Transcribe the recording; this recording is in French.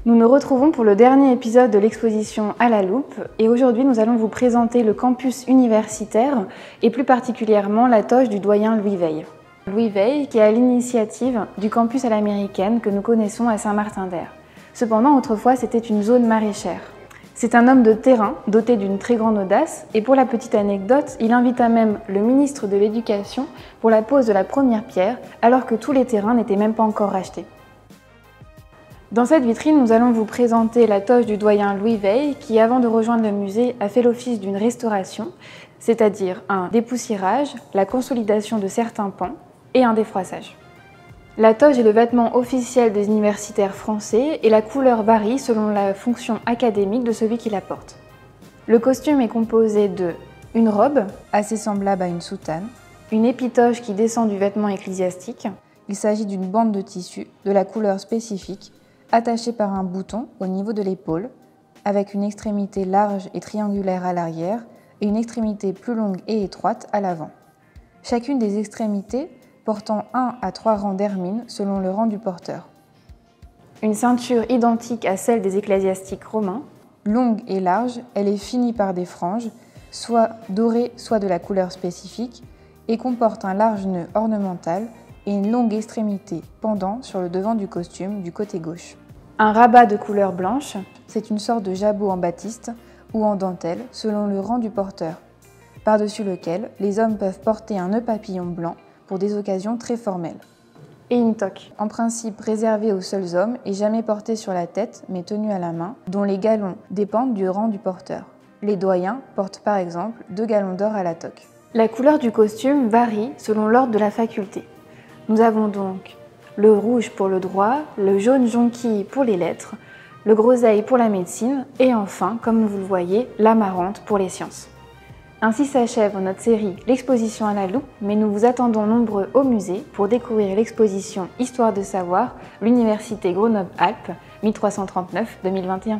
Nous nous retrouvons pour le dernier épisode de l'exposition à la loupe et aujourd'hui nous allons vous présenter le campus universitaire et plus particulièrement la toge du doyen Louis Veil. Louis Veil qui est à l'initiative du campus à l'américaine que nous connaissons à Saint-Martin-d'Hères. Cependant autrefois c'était une zone maraîchère. C'est un homme de terrain doté d'une très grande audace et pour la petite anecdote, il invita même le ministre de l'Éducation pour la pose de la première pierre alors que tous les terrains n'étaient même pas encore rachetés. Dans cette vitrine, nous allons vous présenter la toge du doyen Louis Veil qui, avant de rejoindre le musée, a fait l'office d'une restauration, c'est-à-dire un dépoussiérage, la consolidation de certains pans et un défroissage. La toge est le vêtement officiel des universitaires français et la couleur varie selon la fonction académique de celui qui la porte. Le costume est composé de une robe, assez semblable à une soutane, une épitoge qui descend du vêtement ecclésiastique. Il s'agit d'une bande de tissu de la couleur spécifique, attachée par un bouton au niveau de l'épaule, avec une extrémité large et triangulaire à l'arrière et une extrémité plus longue et étroite à l'avant. Chacune des extrémités portant 1 à 3 rangs d'hermine selon le rang du porteur. Une ceinture identique à celle des ecclésiastiques romains. Longue et large, elle est finie par des franges, soit dorées, soit de la couleur spécifique, et comporte un large nœud ornemental et une longue extrémité pendant sur le devant du costume du côté gauche. Un rabat de couleur blanche, c'est une sorte de jabot en batiste ou en dentelle selon le rang du porteur, par-dessus lequel les hommes peuvent porter un nœud papillon blanc pour des occasions très formelles. Et une toque, en principe réservée aux seuls hommes et jamais portée sur la tête mais tenue à la main, dont les galons dépendent du rang du porteur. Les doyens portent par exemple 2 galons d'or à la toque. La couleur du costume varie selon l'ordre de la faculté. Nous avons donc le rouge pour le droit, le jaune jonquille pour les lettres, le groseille pour la médecine et enfin, comme vous le voyez, l'amarante pour les sciences. Ainsi s'achève notre série L'exposition à la loupe, mais nous vous attendons nombreux au musée pour découvrir l'exposition Histoire de savoir, l'Université Grenoble-Alpes 1339-2021.